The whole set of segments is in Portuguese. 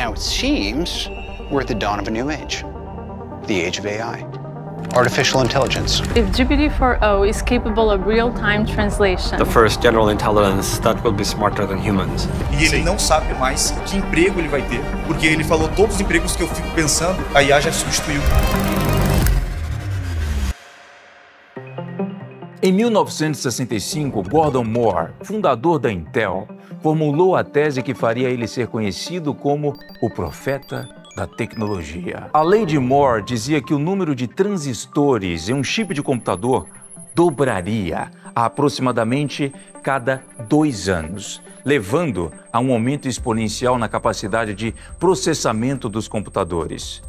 Now it seems we're at the dawn of a new age, the age of AI. Artificial intelligence. If GPT-4o is capable of real-time translation. The first general intelligence that will be smarter than humans. E ele não sabe mais que emprego ele vai ter, porque ele falou todos os empregos que eu fico pensando, a IA já substituiu. Em 1965, Gordon Moore, fundador da Intel, formulou a tese que faria ele ser conhecido como o profeta da tecnologia. A lei de Moore dizia que o número de transistores em um chip de computador dobraria a aproximadamente cada 2 anos, levando a um aumento exponencial na capacidade de processamento dos computadores.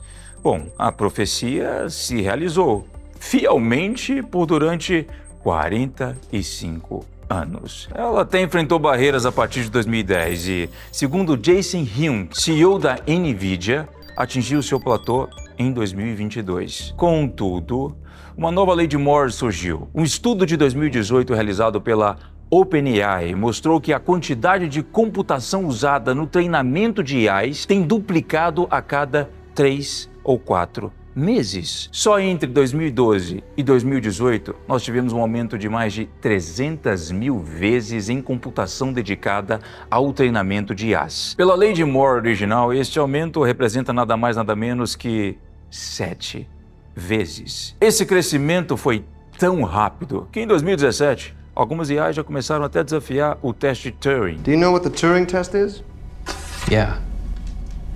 Bom, a profecia se realizou fielmente durante 45 anos. Ela até enfrentou barreiras a partir de 2010 e, segundo Jason Huang, CEO da NVIDIA, atingiu seu platô em 2022. Contudo, uma nova lei de Moore surgiu. Um estudo de 2018 realizado pela OpenAI mostrou que a quantidade de computação usada no treinamento de IAs tem duplicado a cada 3 ou 4 meses. Só entre 2012 e 2018, nós tivemos um aumento de mais de 300 mil vezes em computação dedicada ao treinamento de IAs. Pela lei de Moore original, este aumento representa nada mais nada menos que 7 vezes. Esse crescimento foi tão rápido que em 2017, algumas IAs já começaram até a desafiar o teste Turing. Do you know what the Turing test is? Yeah.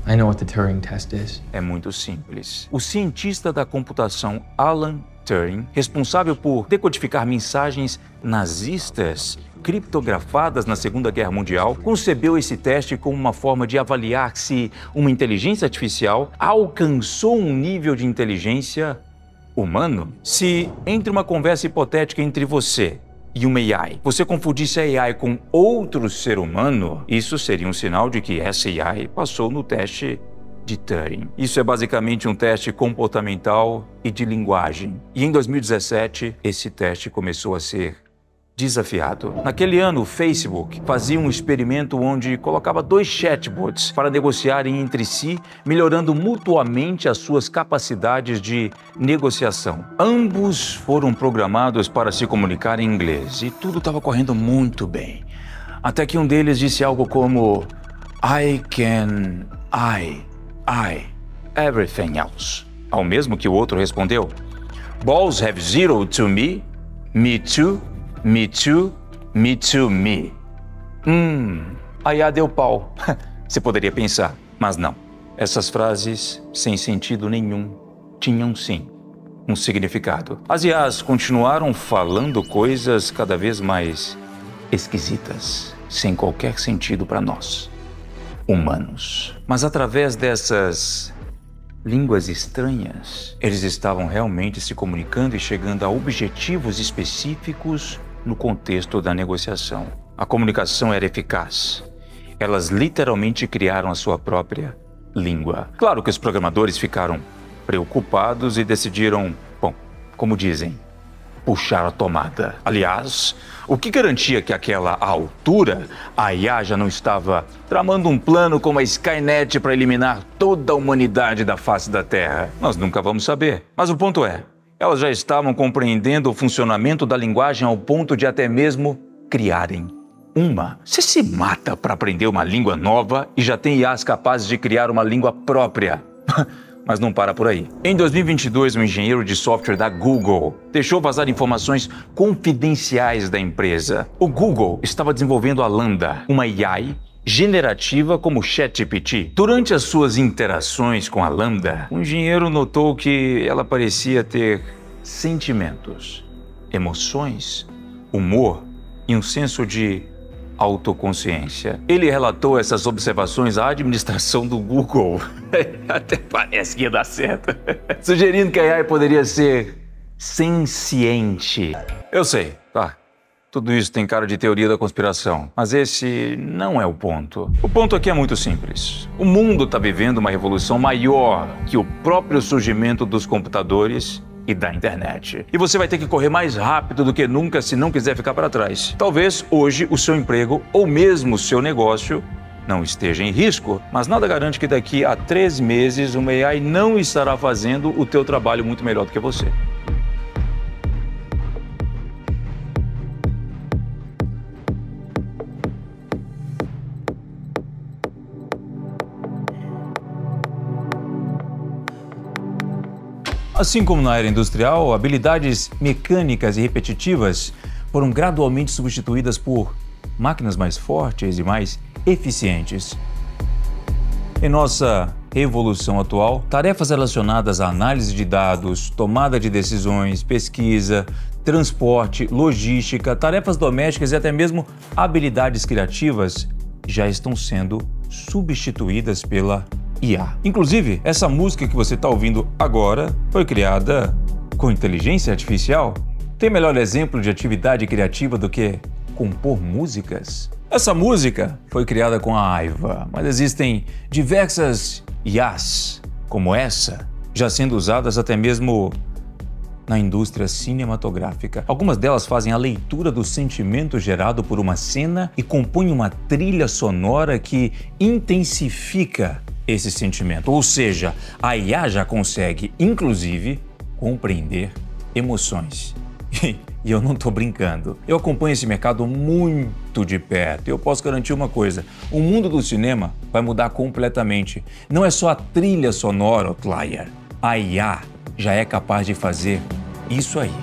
I know what the Turing test is. É muito simples. O cientista da computação Alan Turing, responsável por decodificar mensagens nazistas criptografadas na Segunda Guerra Mundial, concebeu esse teste como uma forma de avaliar se uma inteligência artificial alcançou um nível de inteligência humano. Se, entre uma conversa hipotética entre você e uma AI, você confundisse a AI com outro ser humano, isso seria um sinal de que essa AI passou no teste de Turing. Isso é basicamente um teste comportamental e de linguagem. E em 2017, esse teste começou a ser desafiado. Naquele ano, o Facebook fazia um experimento onde colocava 2 chatbots para negociarem entre si, melhorando mutuamente as suas capacidades de negociação. Ambos foram programados para se comunicar em inglês e tudo estava correndo muito bem. Até que um deles disse algo como I can, everything else. Ao mesmo que o outro respondeu Balls have zero to me too, me too, me too, me. A IA deu pau. Você poderia pensar, mas não. Essas frases, sem sentido nenhum, tinham sim um significado. As IAs continuaram falando coisas cada vez mais esquisitas, sem qualquer sentido para nós, humanos. Mas através dessas línguas estranhas, eles estavam realmente se comunicando e chegando a objetivos específicos no contexto da negociação. A comunicação era eficaz. Elas literalmente criaram a sua própria língua. Claro que os programadores ficaram preocupados e decidiram, bom, como dizem, puxar a tomada. Aliás, o que garantia que àquela altura a IA já não estava tramando um plano como a Skynet para eliminar toda a humanidade da face da Terra? Nós nunca vamos saber. Mas o ponto é, elas já estavam compreendendo o funcionamento da linguagem ao ponto de até mesmo criarem uma. Você se mata para aprender uma língua nova e já tem IAs capazes de criar uma língua própria. Mas não para por aí. Em 2022, um engenheiro de software da Google deixou vazar informações confidenciais da empresa. O Google estava desenvolvendo a Lambda, uma AI generativa como o ChatGPT. Durante as suas interações com a Lambda, o engenheiro notou que ela parecia ter sentimentos, emoções, humor e um senso de autoconsciência. Ele relatou essas observações à administração do Google. Até parece que ia dar certo. Sugerindo que a AI poderia ser senciente. Eu sei, tá. Tudo isso tem cara de teoria da conspiração, mas esse não é o ponto. O ponto aqui é muito simples. O mundo está vivendo uma revolução maior que o próprio surgimento dos computadores e da internet. E você vai ter que correr mais rápido do que nunca se não quiser ficar para trás. Talvez hoje o seu emprego ou mesmo o seu negócio não esteja em risco, mas nada garante que daqui a 3 meses uma AI não estará fazendo o teu trabalho muito melhor do que você. Assim como na era industrial, habilidades mecânicas e repetitivas foram gradualmente substituídas por máquinas mais fortes e mais eficientes. Em nossa evolução atual, tarefas relacionadas à análise de dados, tomada de decisões, pesquisa, transporte, logística, tarefas domésticas e até mesmo habilidades criativas já estão sendo substituídas pela IA. Inclusive, essa música que você está ouvindo agora foi criada com inteligência artificial. Tem melhor exemplo de atividade criativa do que compor músicas? Essa música foi criada com a Aiva, mas existem diversas IAs como essa, já sendo usadas até mesmo na indústria cinematográfica. Algumas delas fazem a leitura do sentimento gerado por uma cena e compõem uma trilha sonora que intensifica esse sentimento. Ou seja, a IA já consegue, inclusive, compreender emoções. E eu não estou brincando. Eu acompanho esse mercado muito de perto e eu posso garantir uma coisa: o mundo do cinema vai mudar completamente. Não é só a trilha sonora, Outlier. A IA já é capaz de fazer isso aí.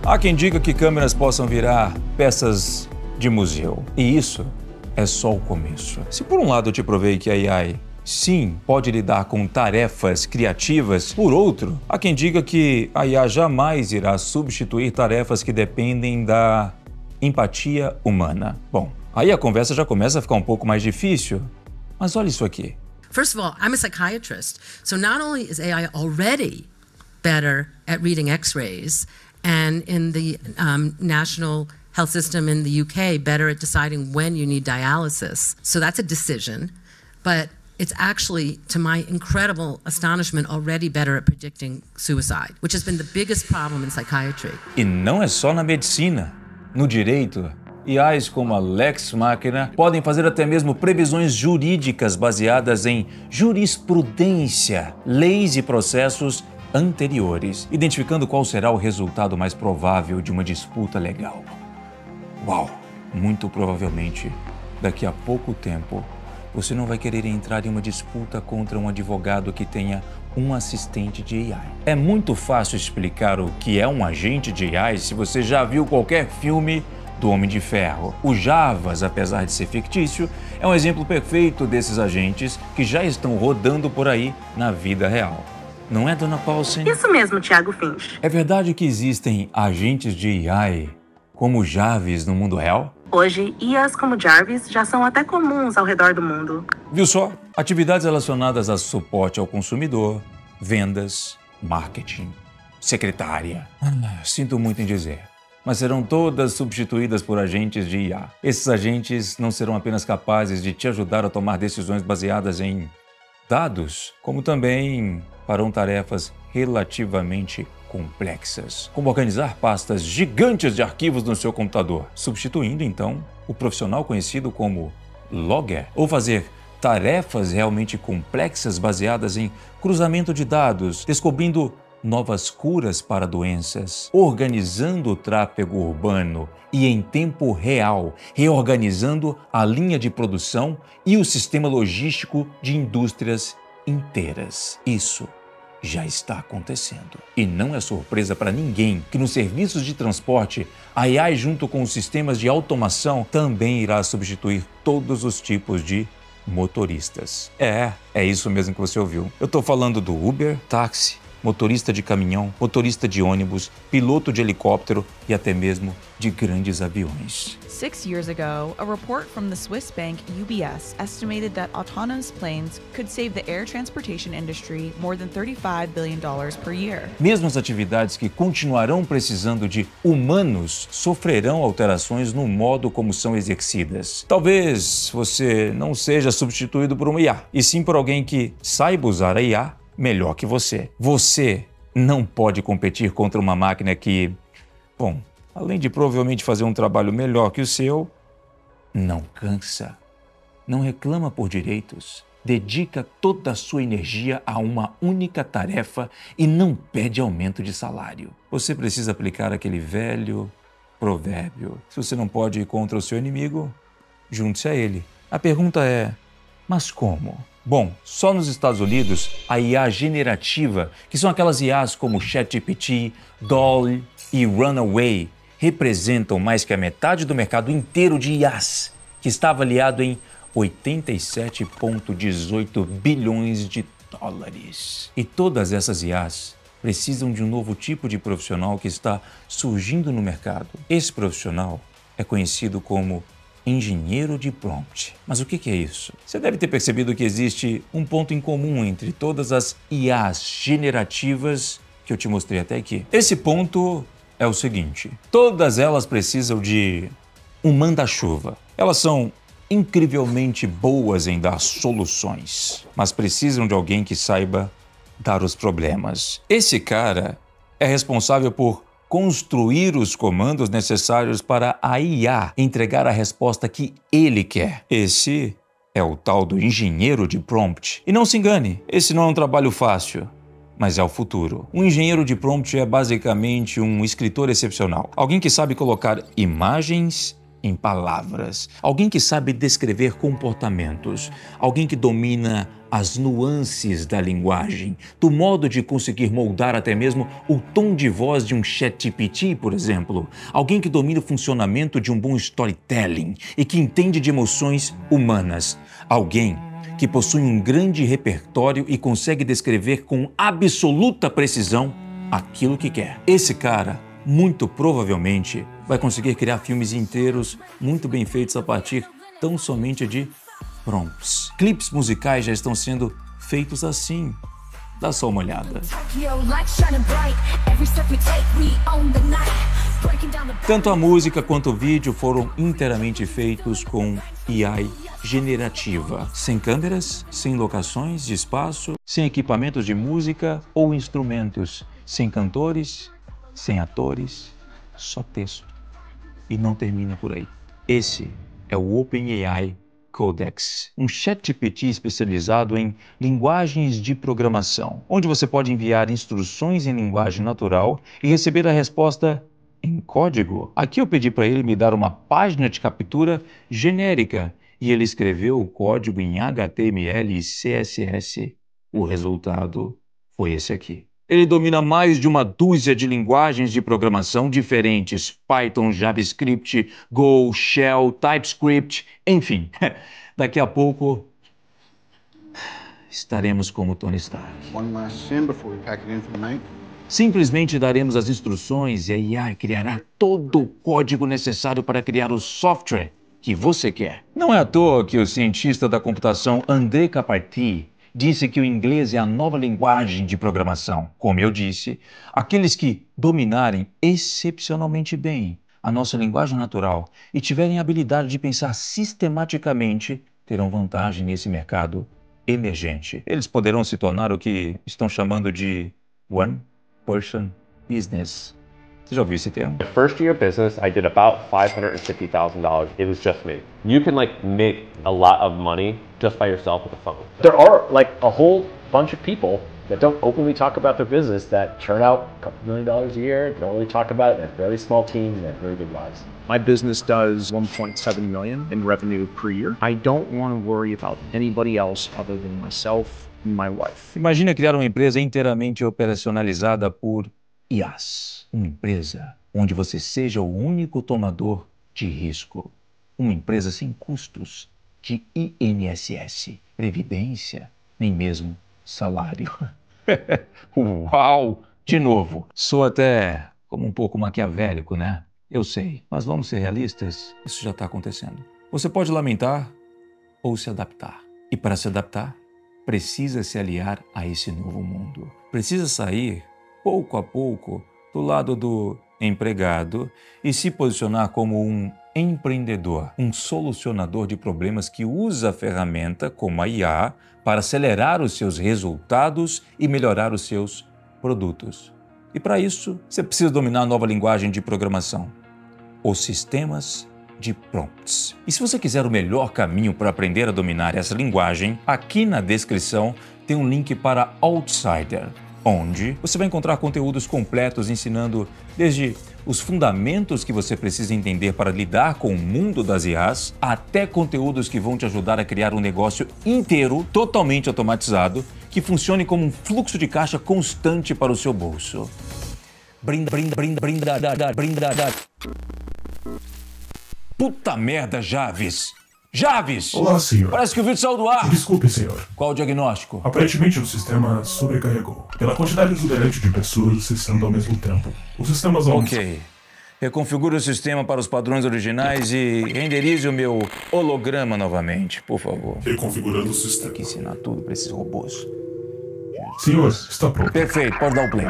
Há quem diga que câmeras possam virar peças de museu. E isso é só o começo. Se por um lado eu te provei que a AI, sim, pode lidar com tarefas criativas, por outro, há quem diga que a IA jamais irá substituir tarefas que dependem da empatia humana. Bom, aí a conversa já começa a ficar um pouco mais difícil. Mas olha isso aqui. First of all, I'm a psychiatrist. So not only is AI already better at reading X-rays, and in the national health system in the UK, better at deciding when you need dialysis. So that's a decision, but it's actually, to my incredible astonishment, already better at predicting suicide, which has been the biggest problem in psychiatry. E não é só na medicina. No direito, IAs como a Lex Machina podem fazer até mesmo previsões jurídicas baseadas em jurisprudência, leis e processos anteriores, identificando qual será o resultado mais provável de uma disputa legal. Uau! Muito provavelmente, daqui a pouco tempo, você não vai querer entrar em uma disputa contra um advogado que tenha um assistente de AI. É muito fácil explicar o que é um agente de AI se você já viu qualquer filme do Homem de Ferro. O Jarvis, apesar de ser fictício, é um exemplo perfeito desses agentes que já estão rodando por aí na vida real. Não é, Dona Paulsen? Isso mesmo, Thiago Finch. É verdade que existem agentes de AI como Jarvis no mundo real? Hoje, IAs como Jarvis já são até comuns ao redor do mundo. Viu só? Atividades relacionadas a suporte ao consumidor, vendas, marketing, secretária. Sinto muito em dizer, mas serão todas substituídas por agentes de IA. Esses agentes não serão apenas capazes de te ajudar a tomar decisões baseadas em dados, como também farão tarefas relativamente complexas, como organizar pastas gigantes de arquivos no seu computador, substituindo então o profissional conhecido como logger, ou fazer tarefas realmente complexas baseadas em cruzamento de dados, descobrindo novas curas para doenças, organizando o tráfego urbano e em tempo real, reorganizando a linha de produção e o sistema logístico de indústrias inteiras. Isso já está acontecendo. E não é surpresa para ninguém que nos serviços de transporte, a AI junto com os sistemas de automação também irá substituir todos os tipos de motoristas. É isso mesmo que você ouviu. Eu estou falando do Uber, táxi, motorista de caminhão, motorista de ônibus, piloto de helicóptero e até mesmo de grandes aviões. 6 years ago, a report from the Swiss bank UBS estimated that autonomous planes could save the air transportation industry more than $35 billion per year. Mesmo as atividades que continuarão precisando de humanos sofrerão alterações no modo como são exercidas. Talvez você não seja substituído por uma IA, e sim por alguém que saiba usar a IA melhor que você. Você não pode competir contra uma máquina que, bom, além de provavelmente fazer um trabalho melhor que o seu, não cansa, não reclama por direitos, dedica toda a sua energia a uma única tarefa e não pede aumento de salário. Você precisa aplicar aquele velho provérbio: se você não pode ir contra o seu inimigo, junte-se a ele. A pergunta é, mas como? Bom, só nos Estados Unidos, a IA generativa, que são aquelas IAs como ChatGPT, DALL-E e Runaway, representam mais que a metade do mercado inteiro de IAs, que está avaliado em 87,18 bilhões de dólares. E todas essas IAs precisam de um novo tipo de profissional que está surgindo no mercado. Esse profissional é conhecido como engenheiro de prompt. Mas o que é isso? Você deve ter percebido que existe um ponto em comum entre todas as IAs generativas que eu te mostrei até aqui. Esse ponto é o seguinte: todas elas precisam de um manda-chuva. Elas são incrivelmente boas em dar soluções, mas precisam de alguém que saiba dar os problemas. Esse cara é responsável por construir os comandos necessários para a IA entregar a resposta que ele quer. Esse é o tal do engenheiro de prompt. E não se engane, esse não é um trabalho fácil, mas é o futuro. Um engenheiro de prompt é basicamente um escritor excepcional. Alguém que sabe colocar imagens em palavras. Alguém que sabe descrever comportamentos. Alguém que domina as nuances da linguagem, do modo de conseguir moldar até mesmo o tom de voz de um ChatGPT, por exemplo. Alguém que domina o funcionamento de um bom storytelling e que entende de emoções humanas. Alguém que possui um grande repertório e consegue descrever com absoluta precisão aquilo que quer. Esse cara, muito provavelmente, vai conseguir criar filmes inteiros muito bem feitos a partir tão somente de prompts. Clipes musicais já estão sendo feitos assim. Dá só uma olhada. Tanto a música quanto o vídeo foram inteiramente feitos com AI generativa, sem câmeras, sem locações de espaço, sem equipamentos de música ou instrumentos, sem cantores, sem atores, só texto. E não termina por aí. Esse é o OpenAI Codex, um ChatGPT especializado em linguagens de programação, onde você pode enviar instruções em linguagem natural e receber a resposta em código. Aqui eu pedi para ele me dar uma página de captura genérica e ele escreveu o código em HTML e CSS. O resultado foi esse aqui. Ele domina mais de uma dúzia de linguagens de programação diferentes: Python, JavaScript, Go, Shell, TypeScript, enfim. Daqui a pouco estaremos como Tony Stark. Simplesmente daremos as instruções e a IA criará todo o código necessário para criar o software que você quer. Não é à toa que o cientista da computação André Karpathy disse que o inglês é a nova linguagem de programação. Como eu disse, aqueles que dominarem excepcionalmente bem a nossa linguagem natural e tiverem a habilidade de pensar sistematicamente terão vantagem nesse mercado emergente. Eles poderão se tornar o que estão chamando de one person business. Você já ouviu esse termo? The first year of business, I did about $550,000. It was just me. You can make a lot of money just by yourself with a phone. There are a whole bunch of people that don't openly talk about their business that churn out a couple $1 million a year, don't really talk about it, and have very small teams and have very good lives. My business does $1.7 million in revenue per year. I don't want to worry about anybody else other than myself and my wife. Imagina criar uma empresa inteiramente operacionalizada por IAs. Uma empresa onde você seja o único tomador de risco. Uma empresa sem custos de INSS, previdência, nem mesmo salário. Uau! De novo, sou até como um pouco maquiavélico, né? Eu sei, mas vamos ser realistas, isso já está acontecendo. Você pode lamentar ou se adaptar. E para se adaptar, precisa se aliar a esse novo mundo. Precisa sair, pouco a pouco, do lado do empregado e se posicionar como um empreendedor, um solucionador de problemas que usa a ferramenta como a IA para acelerar os seus resultados e melhorar os seus produtos. E para isso, você precisa dominar a nova linguagem de programação, os sistemas de prompts. E se você quiser o melhor caminho para aprender a dominar essa linguagem, aqui na descrição tem um link para Outsider, onde você vai encontrar conteúdos completos ensinando desde os fundamentos que você precisa entender para lidar com o mundo das IAs, até conteúdos que vão te ajudar a criar um negócio inteiro, totalmente automatizado, que funcione como um fluxo de caixa constante para o seu bolso. Brinda. Puta merda, Javes! Javes! Olá, senhor. Parece que o vídeo saiu do ar. Desculpe, senhor. Qual o diagnóstico? Aparentemente o sistema sobrecarregou. Pela quantidade exuberante de pessoas acessando ao mesmo tempo. Os sistemas vão... Ok. Reconfigure o sistema para os padrões originais e renderize o meu holograma novamente, por favor. Reconfigurando o sistema. Tem que ensinar tudo para esses robôs. Senhor, está pronto. Perfeito, pode dar o play.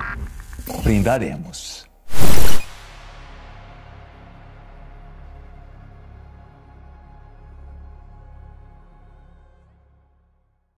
Brindaremos.